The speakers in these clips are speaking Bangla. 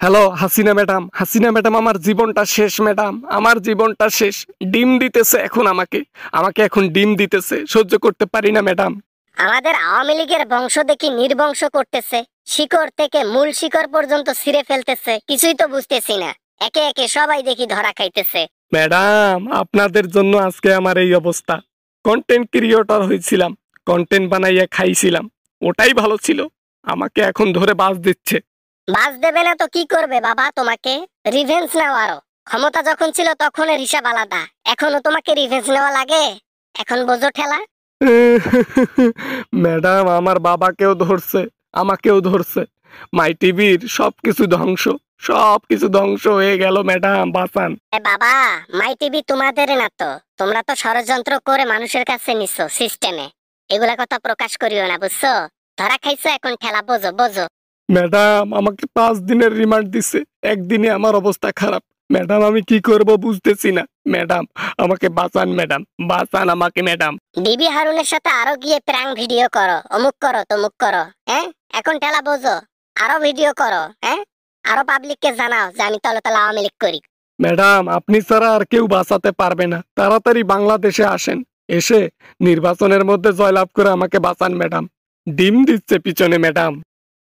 হ্যালো হাসিনা ম্যাডাম, আমার জীবনটা শেষ ম্যাডাম, আমার জীবনটা শেষ। ডিম দিতেছে এখন আমাকে, আমাকে এখন ডিম দিতেছে, সহ্য করতে পারি না ম্যাডাম। আমাদের আওয়ামী লীগের বংশ দেখি নির্বংশ করতেছে, শিকড় থেকে মূল শিকড় পর্যন্ত ছিঁড়ে ফেলতেছে, কিছুই তো বুঝতেছি না। একে একে সবাই দেখি ধরা খাইতেছে। ম্যাডাম, আপনাদের জন্য আজকে আমার এই অবস্থা। কন্টেন্ট ক্রিয়েটর হয়েছিলাম, কন্টেন্ট বানাইয়া খাইছিলাম, ওটাই ভালো ছিল। আমাকে এখন ধরে বাস দিচ্ছে। বাস দেবে না তো কি করবে বাবা? তোমাকে রিভেঞ্জ নাও আরো। ক্ষমতা যখন ছিল তখন এর হিসাব আলাদা, এখনো তোমাকে রিভেঞ্জ নেওয়া লাগে? এখন বোঝো ঠেলা। ম্যাডাম, আমার বাবাকেও ধরছে, আমাকেও ধরছে। মাই টিভির সবকিছু ধ্বংস, সবকিছু ধ্বংস হয়ে গেল ম্যাডাম, বাঁচান। বাবা, মাই টিভি তোমাদের না তো, তোমরা তো ষড়যন্ত্র করে মানুষের কাছে নিছো সিস্টেমে। এগুলা কথা প্রকাশ করিও না, বুঝছো? ধরা খাইছো, এখন ঠেলা, বোঝো বোঝো। ম্যাডাম, আমাকে 5 দিনের রিমান্ড দিছে, একদিনে আমার অবস্থা খারাপ। ম্যাডাম, আমি কি করব বুঝতেছি না। ম্যাডাম, আমাকে বাঁচান ম্যাডাম, বাঁচান আমাকে ম্যাডাম। বিবি হারুনের সাথে আরো গিয়ে প্র্যাঙ্ক ভিডিও করো, অমুক করো তমুক করো, হ্যাঁ? এখন ঠেলা বোঝো, আরো ভিডিও করো, হ্যাঁ? আরো পাবলিককে জানাও যে আমি তলে তলে আওয়ামী লীগ করি। ম্যাডাম, আপনি ছাড়া আর কেউ বাঁচাতে পারবে না। তাড়াতাড়ি বাংলাদেশে আসেন, এসে নির্বাচনের মধ্যে জয়লাভ করে আমাকে বাঁচান ম্যাডাম। ডিম দিচ্ছে পিছনে ম্যাডাম।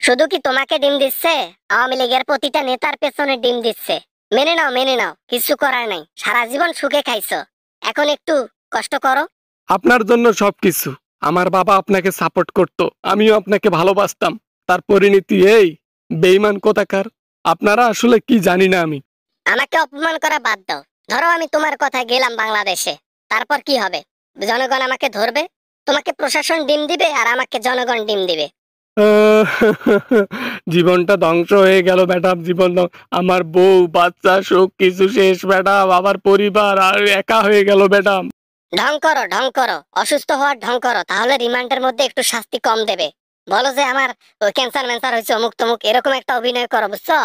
শুধু কি তোমাকে ডিম দিচ্ছে? আওয়ামী লীগের প্রতিটা নেতার পেছনে ডিম দিচ্ছে। মেনে নাও, মেনে নাও, কিছু করার নাই। সারা জীবন সুখে খাইছো, এখন একটু কষ্ট করো। আপনার জন্য সবকিছু। আমার বাবা আপনাকে সাপোর্ট করতো, আমিও আপনাকে ভালোবাসতাম। তার পরিণতি এই বেঈমান কোথাকার। আপনারা আসলে কি জানি না আমি। আমাকে অপমান করা বাদ দাও। ধরো আমি তোমার কথা গেলাম বাংলাদেশে, তারপর কি হবে? জনগণ আমাকে ধরবে, তোমাকে প্রশাসন ডিম দিবে, আর আমাকে জনগণ ডিম দিবে। আহ, জীবনটা ধ্বংস হয়ে গেল ম্যাডাম, আমার বউ বাচ্চা সব কিছু শেষ ম্যাডাম, আমার পরিবার আর একা হয়ে গেল ম্যাডাম। ঢং করো, ঢং করো, অসুস্থ হওয়ার ঢং করো, তাহলে রিমান্ডের মধ্যে একটু শাস্তি কম দেবে। বলো যে আমার ক্যান্সার ম্যান্সার হয়েছে, অমুক তমুক, এরকম একটা অভিনয় করো, বুঝছো?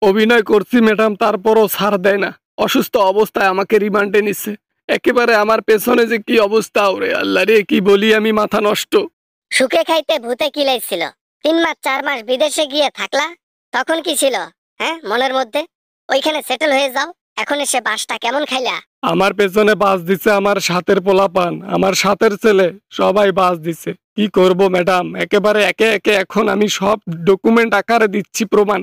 অভিনয় করছি ম্যাডাম, তারপরও ছাড় দেয় না। অসুস্থ অবস্থায় আমাকে রিমান্ডে নিচ্ছে। একেবারে আমার পেছনে যে কি অবস্থা, ওরে আল্লাহ রে, কি বলি আমি, মাথা নষ্ট। সুখে খাইতে ভূতে কিলাইছিল। 3 মাস 4 মাস বিদেশে গিয়ে থাকলা, তখন কি ছিল? হ্যাঁ, মনের মধ্যে? ওইখানে সেটেল হয়ে যাও। এখন এসে বাসটা কেমন খাইলা? আমার পেছনে বাস দিছে আমার সাথের পোলাপান, আমার সাথের ছেলে, সবাই বাস দিছে। কি করব ম্যাডাম, একেবারে একে একে এখন আমি সব ডকুমেন্ট আকারে দিচ্ছি প্রমাণ।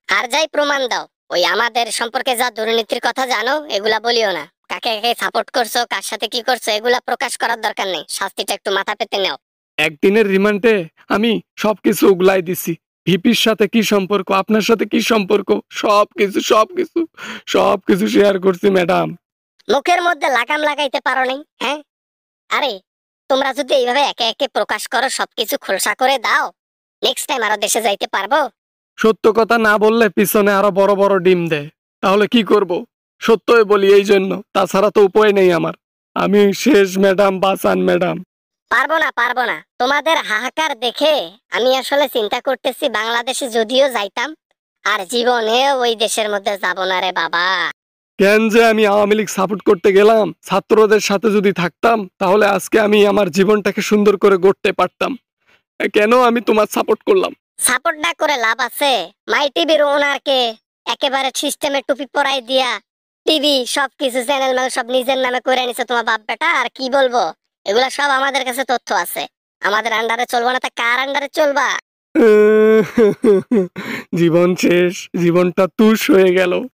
আর যাই প্রমাণ দাও। ওই আমাদের সম্পর্কে যা দুর্নীতির কথা জানো, এগুলা বলিও না। কাকে কাকে সাপোর্ট করছো, কার সাথে কি করছো, এগুলা প্রকাশ করার দরকার নেই। শাস্তিটা একটু মাথা পেতে নাও। একদিনের রিমান্ডে আমি সবকিছু উগলাই দিছি। ভিপির সাথে কি সম্পর্ক, আপনার সাথে কি সম্পর্ক, সবকিছু সবকিছু সবকিছু শেয়ার করছি ম্যাডাম। মুখের মধ্যে লাগাম লাগাইতে পারো নাই, হ্যাঁ? আরে, তোমরা যদি এইভাবে একে একে প্রকাশ করো, সবকিছু খোলসা করে দাও, নেক্সট টাইম আরো দেশে যাইতে পারবো। সত্য কথা না বললে পিছনে আরো বড় বড় ডিম দেয়। তাহলে কি করব? সত্যই বলি এই জন্য, তাছাড়া তো উপায় নেই আমার। আমি শেষ ম্যাডাম, বাঁচান ম্যাডাম। পারবো না, পারবো না। তোমাদের হাহাকার দেখে আমি আসলে চিন্তা করতেছি, বাংলাদেশে যদিও যাইতাম, আর জীবনে ওই দেশের মধ্যে যাব না রে বাবা। কেন যে আমি আওয়ামী লীগ সাপোর্ট করতে গেলাম? ছাত্রদের সাথে যদি থাকতাম তাহলে আজকে আমি আমার জীবনটাকে সুন্দর করে গড়তে পারতাম। কেন আমি তোমার সাপোর্ট করলাম? সাপোর্ট না করে লাভ আছে? মাই টিভির ওনারকে একেবারে সিস্টেমে টুপি পরাই দিয়া টিভি সবকিছু চ্যানেল ম্যানেল সব নিজের নামে করে নিছে তোমার বাপ বেটা। আর কি বলবো, এগুলা সব আমাদের কাছে তথ্য আছে। আমাদের আন্ডারে চলবো না তা কার আন্ডারে চলবা? জীবন শেষ, জীবনটা তুষ হয়ে গেল।